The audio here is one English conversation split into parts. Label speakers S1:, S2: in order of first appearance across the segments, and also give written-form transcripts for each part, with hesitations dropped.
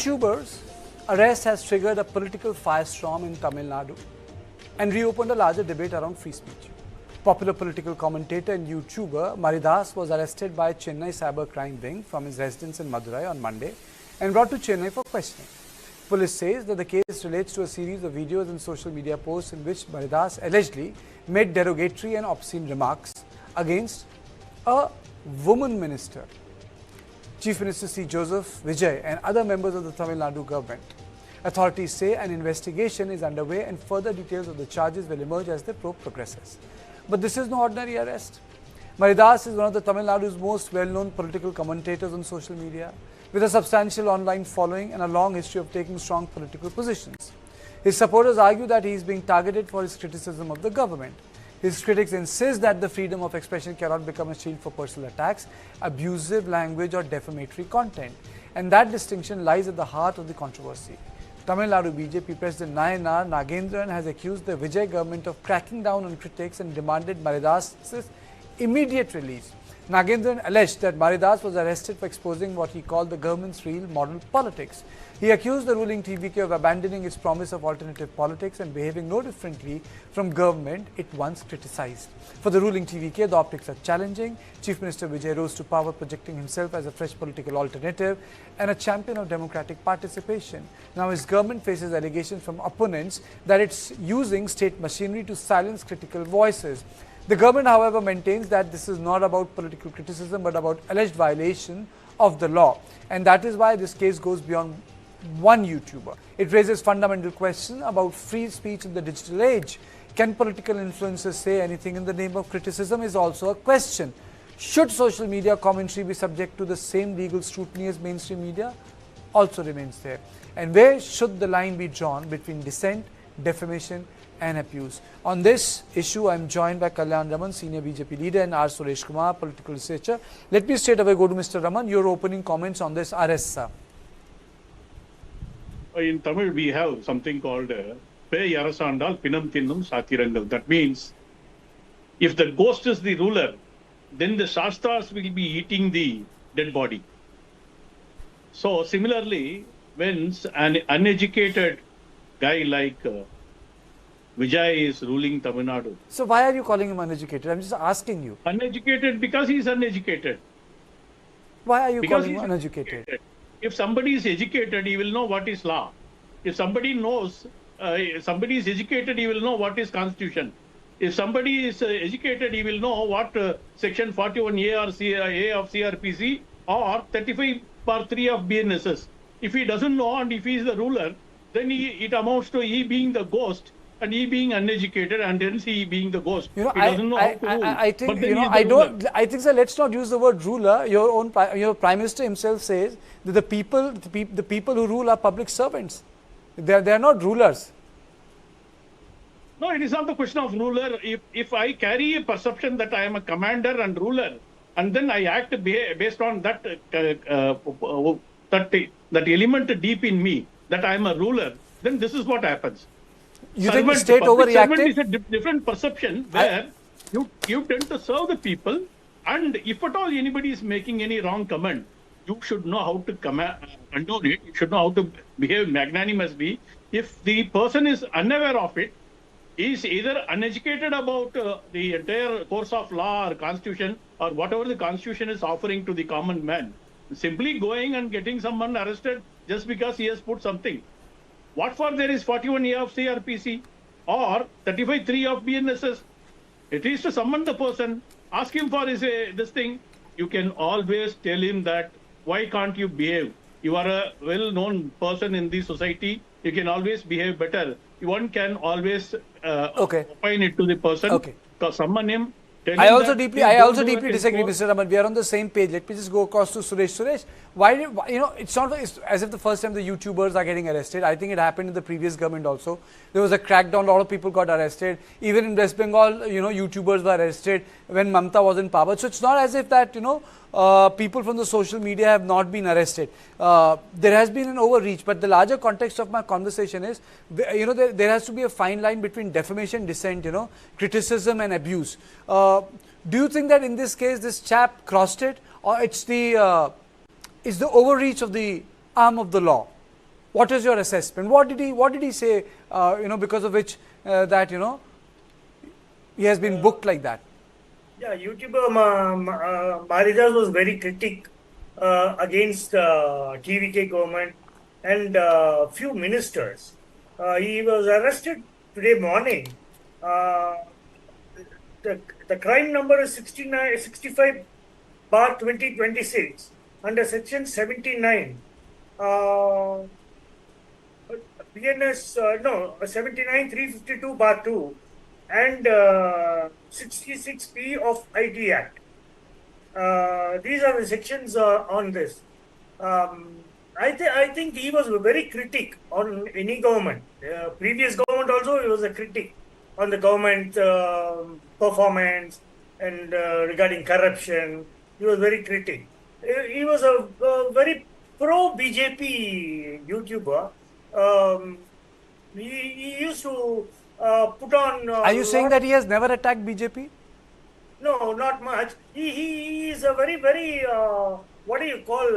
S1: YouTuber's arrest has triggered a political firestorm in Tamil Nadu and reopened a larger debate around free speech. Popular political commentator and YouTuber Maridas was arrested by Chennai cybercrime wing from his residence in Madurai on Monday and brought to Chennai for questioning. Police says that the case relates to a series of videos and social media posts in which Maridas allegedly made derogatory and obscene remarks against a woman minister. Chief Minister C. Joseph Vijay and other members of the Tamil Nadu government. Authorities say an investigation is underway and further details of the charges will emerge as the probe progresses. But this is no ordinary arrest. Maridas is one of the Tamil Nadu's most well-known political commentators on social media, with a substantial online following and a long history of taking strong political positions. His supporters argue that he is being targeted for his criticism of the government. His critics insist that the freedom of expression cannot become a shield for personal attacks, abusive language or defamatory content. And that distinction lies at the heart of the controversy. Tamil Nadu BJP President Nayanar Nagendran has accused the Vijay government of cracking down on critics and demanded Maridas' immediate release. Nagendran alleged that Maridas was arrested for exposing what he called the government's real model politics. He accused the ruling TVK of abandoning its promise of alternative politics and behaving no differently from government it once criticized. For the ruling TVK, the optics are challenging. Chief Minister Vijay rose to power projecting himself as a fresh political alternative and a champion of democratic participation. Now his government faces allegations from opponents that it's using state machinery to silence critical voices. The government, however, maintains that this is not about political criticism but about alleged violation of the law. And that is why this case goes beyond one YouTuber. It raises fundamental questions about free speech in the digital age. Can political influencers say anything in the name of criticism is also a question. Should social media commentary be subject to the same legal scrutiny as mainstream media? Also remains there. And where should the line be drawn between dissent, defamation and abuse? On this issue, I am joined by Kalyan Raman, Senior BJP Leader, and R. Suresh Kumar, Political Researcher. Let me straight away go to Mr. Raman. Your opening comments on this arrest, sir.
S2: In Tamil, we have something called Pei Yarasandal Pinam Thinnum Sathirangal. That means, if the ghost is the ruler, then the Shastras will be eating the dead body. So, similarly, when an uneducated guy like Vijay is ruling Tamil Nadu.
S1: So why are you calling him uneducated? I'm just asking you.
S2: Uneducated because he is uneducated.
S1: Why are you calling him uneducated?
S2: If somebody is educated, he will know what is law. If somebody knows, somebody is educated, he will know what is constitution. If somebody is educated, he will know what section 41A or A of CRPC or 35(3) of BNSS. If he doesn't know and if he is the ruler, then it amounts to he being the ghost and he being uneducated and hence he being the ghost.
S1: You know,
S2: he doesn't know how to rule.
S1: I think, you know, I think, sir, let's not use the word ruler. Your Prime Minister himself says that the people who rule are public servants. They are not rulers.
S2: No, it is not the question of ruler. If I carry a perception that I am a commander and ruler, and then I act based on that that element deep in me, that I am a ruler, then this is what happens.
S1: You think the state overreacted?
S2: Servant is a different perception where you tend to serve the people, and if at all anybody is making any wrong comment, you should know how to condone it. You should know how to behave magnanimously. If the person is unaware of it, he is either uneducated about the entire course of law or constitution or whatever the constitution is offering to the common man. Simply going and getting someone arrested just because he has put something. What for there is 41A of CRPC or 35(3) of BNSS? At least to summon the person, ask him for his this thing. You can always tell him that why can't you behave? You are a well-known person in the society. You can always behave better. One can always opine it to the person, summon him.
S1: I also deeply disagree, Mr. Raman. We are on the same page. Let me just go across to Suresh. Suresh, it's not as if the first time the YouTubers are getting arrested. I think it happened in the previous government also. There was a crackdown. A lot of people got arrested. Even in West Bengal, YouTubers were arrested when Mamta was in power. So it's not as if that, people from the social media have not been arrested. There has been an overreach. But the larger context of my conversation is, there has to be a fine line between defamation, dissent, criticism and abuse. Do you think that in this case, this chap crossed it, or it's the overreach of the arm of the law? What is your assessment? What did he say, because of which that, he has been booked like that?
S3: Yeah, YouTuber Maridas was very critic against TVK government and few ministers. He was arrested today morning. The crime number is 65/2026 under section 79. BNS, 79/352/2 and 66P of IT Act. These are the sections on this. I think he was very critic on any government. Previous government also, he was a critic on the government performance and regarding corruption. He was very critic. He was a very pro-BJP YouTuber. He used to put on...
S1: Are you saying that he has never attacked BJP?
S3: No, not much. He is a very, very, what do you call,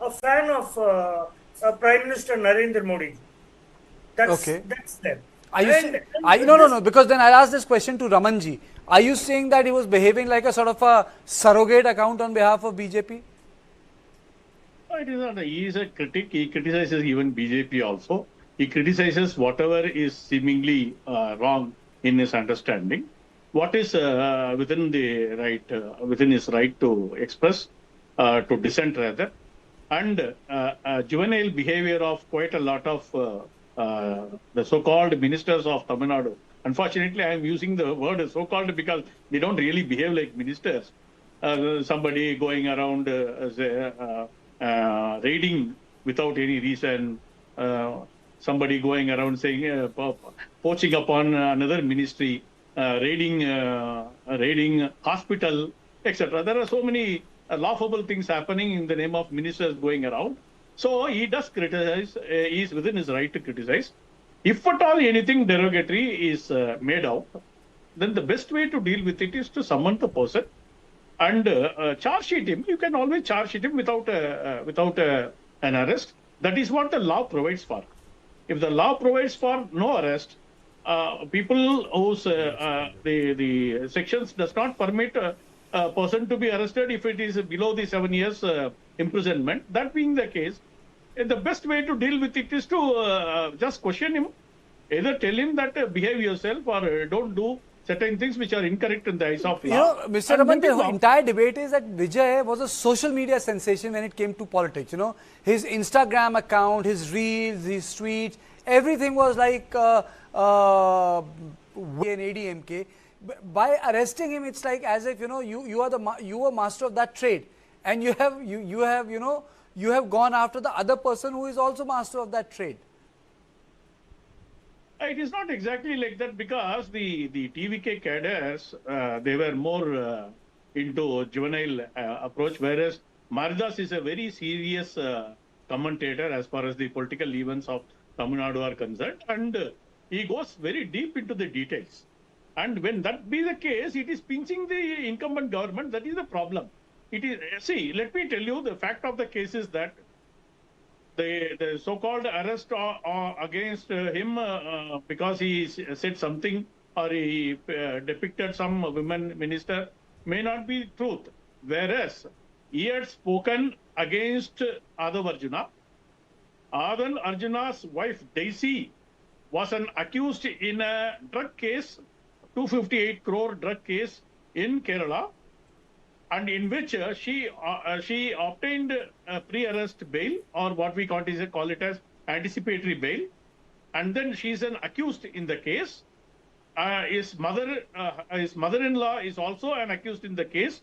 S3: a fan of Prime Minister Narendra Modi. That's them.
S1: Are you no, because then I'll ask this question to Ramanji. Are you saying that he was behaving like a sort of a surrogate account on behalf of BJP?
S2: No, it is not. He is a critic. He criticizes even BJP also. He criticizes whatever is seemingly wrong in his understanding. What is within the right, within his right to express, to dissent rather, and juvenile behavior of quite a lot of the so-called ministers of Tamil Nadu. Unfortunately, I am using the word so-called because they don't really behave like ministers. Somebody going around raiding without any reason. Somebody going around saying, poaching upon another ministry, raiding hospital, etc. There are so many laughable things happening in the name of ministers going around. So he does criticize, he is within his right to criticize. If at all anything derogatory is made out, then the best way to deal with it is to summon the person and charge sheet him. You can always charge sheet him without an arrest. That is what the law provides for. If the law provides for no arrest, people whose the sections does not permit a person to be arrested if it is below the 7 years imprisonment. That being the case, the best way to deal with it is to just question him, either tell him that behave yourself or don't do certain things which are incorrect in the eyes of law.
S1: Mr. Raman, the entire debate is that Vijay was a social media sensation when it came to politics. His Instagram account, his reels, his tweets, everything was like an ADMK. By arresting him, it's like as if you are master of that trade, and you have gone after the other person who is also master of that trade.
S2: It is not exactly like that because the TVK cadres, they were more into juvenile approach, whereas Maridas is a very serious commentator as far as the political events of Tamil Nadu are concerned, and he goes very deep into the details. And when that be the case, it is pinching the incumbent government. That is the problem. It is, see, let me tell you, the fact of the case is that the so-called arrest against him because he said something or he depicted some women minister may not be truth. Whereas he had spoken against Adav Arjuna. Adav Arjuna's wife Daisy was an accused in a drug case, 258 crore drug case in Kerala, and in which she obtained a pre-arrest bail, or what we call it as anticipatory bail, and then she is an accused in the case. His mother-in-law is also an accused in the case,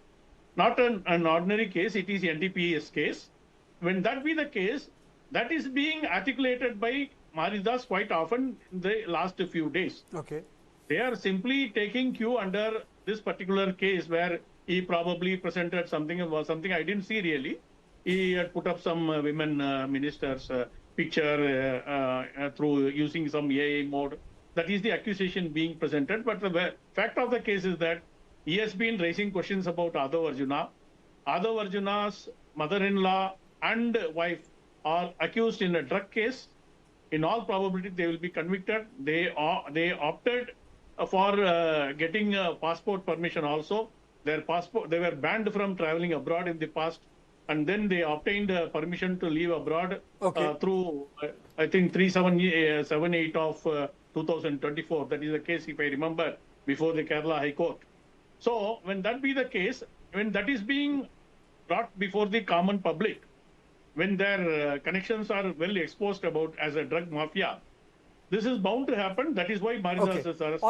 S2: not an ordinary case. It is NDPS case. When that be the case, that is being articulated by Maridas quite often in the last few days.
S1: Okay.
S2: They are simply taking cue under this particular case where he probably presented something I didn't see really. He had put up some women ministers' picture through using some AI mode. That is the accusation being presented. But the fact of the case is that he has been raising questions about Adav Arjuna. Adav Arjuna's mother-in-law and wife are accused in a drug case, in all probability they will be convicted. They opted for getting passport permission also. Their passport, they were banned from traveling abroad in the past, and then they obtained permission to leave abroad through I think 3778 of 2024. That is the case, if I remember, before the Kerala High Court. So when that be the case, when that is being brought before the common public, when their connections are well exposed about as a drug mafia, this is bound to happen. That is why Maridas is arrested.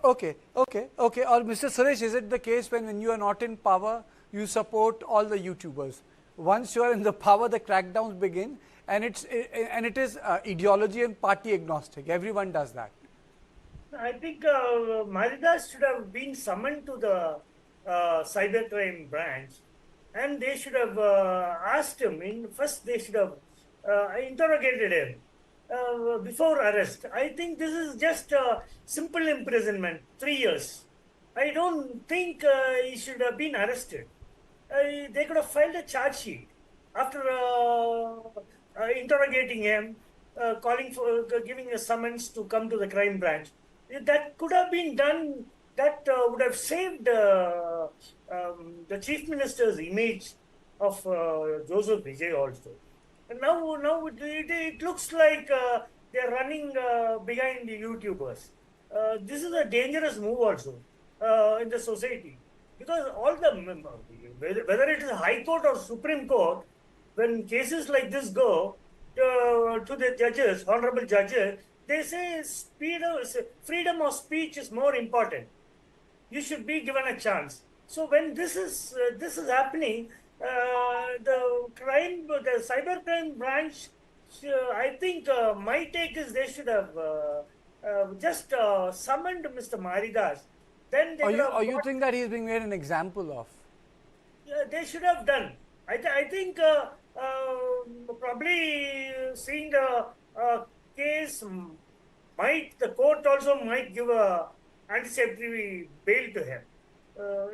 S1: Okay. Or Mr. Suresh, is it the case when you are not in power, you support all the YouTubers? Once you are in the power, the crackdowns begin, and it is ideology and party agnostic. Everyone does that.
S3: I think Maridas should have been summoned to the cybercrime branch, and they should have asked him. First, they should have interrogated him before arrest. I think this is just a simple imprisonment, 3 years. I don't think he should have been arrested. They could have filed a charge sheet after interrogating him, calling for giving a summons to come to the crime branch. That could have been done. That would have saved the chief minister's image of Joseph Vijay also. And now it looks like they are running behind the YouTubers. This is a dangerous move also in the society, because all the whether it is High Court or Supreme Court, when cases like this go to the judges, honorable judges, they say freedom of speech is more important. You should be given a chance. So when this is happening, the cybercrime branch, I think my take is they should have just summoned Mr. Maridas. Then they
S1: you think that he is being made an example of?
S3: They should have done. I think probably seeing the case, the court also might give a anticipatory bail to him.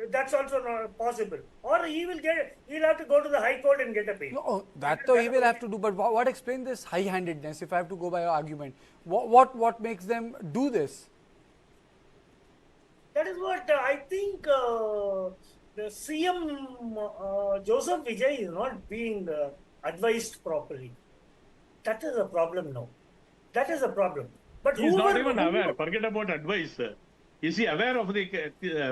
S3: That's also not possible. Or he'll have to go to the High Court and get a bail.
S1: No, that though he will have to do. But what explains this high-handedness? If I have to go by your argument, what makes them do this?
S3: That is what I think. The CM Joseph Vijay is not being advised properly. That is a problem now. That is a problem. But
S2: he is not even aware. Forget about advice. Is he aware of the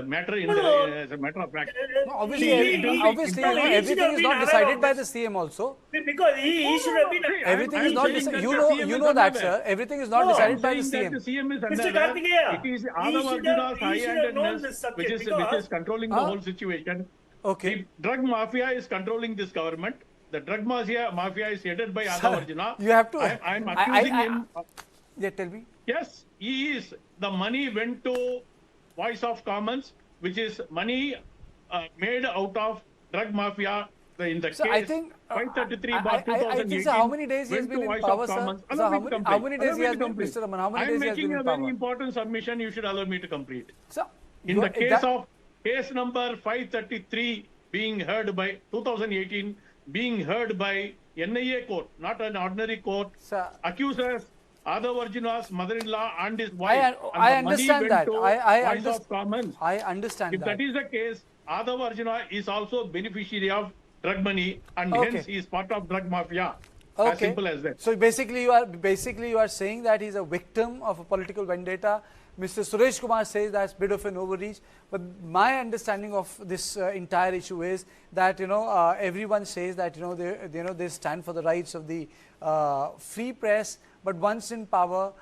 S2: matter as a matter of fact?
S1: No, obviously, everything is not decided by the CM also.
S3: Because he should have been.
S1: Everything is not decided. You know that, sir. Everything is not decided by the CM.
S2: The CM is
S3: Mr. Karthikeya,
S2: it is Adavarjuna's high-handedness which is controlling the whole situation.
S1: Okay.
S2: The drug mafia is controlling this government. The drug mafia is headed by Adavarjuna.
S1: You have to.
S2: I am accusing him.
S1: Yeah, tell me.
S2: Yes, he is. The money went to Voice of Commons, which is money made out of drug mafia. In the case,
S1: I think
S2: 533/2018.
S1: So how many days he has been in power, sir? How many days he has been, Mr. Raman? How many days he has been in power?
S2: I am making a very important submission. You should allow me to complete.
S1: So,
S2: in the case of case number 533 being heard by 2018, being heard by NIA court, not an ordinary court, accusers Adavarjuna's mother-in-law and his wife.
S1: I understand that. I understand
S2: if that is the case, Adavarjuna is also beneficiary of drug money, and hence he is part of drug mafia. As simple as that.
S1: So basically you are saying that he is a victim of a political vendetta. Mr. Suresh Kumar says that's a bit of an overreach, but my understanding of this entire issue is that everyone says that they stand for the rights of the free press, but once in power,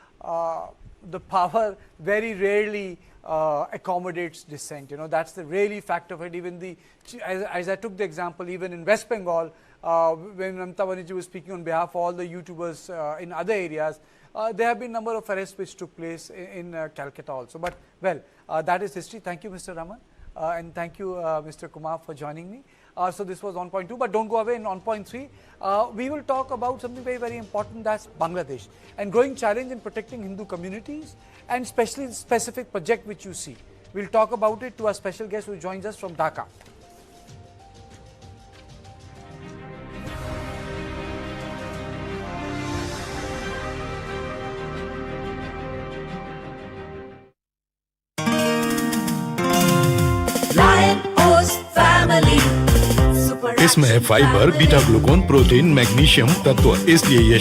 S1: the power very rarely accommodates dissent. That's the really fact of it. Even as I took the example, even in West Bengal, when Mamata Banerjee was speaking on behalf of all the YouTubers in other areas, there have been a number of arrests which took place in Calcutta also. But well, that is history. Thank you, Mr. Raman, and thank you, Mr. Kumar, for joining me. So this was on point 2, but don't go away. On point 3, we will talk about something very, very important, that's Bangladesh and growing challenge in protecting Hindu communities, and especially the specific project which you see. We'll talk about it to our special guest who joins us from Dhaka.
S4: इसमें fibre, beta glucan, protein, magnesium तत्व, इसलिए ये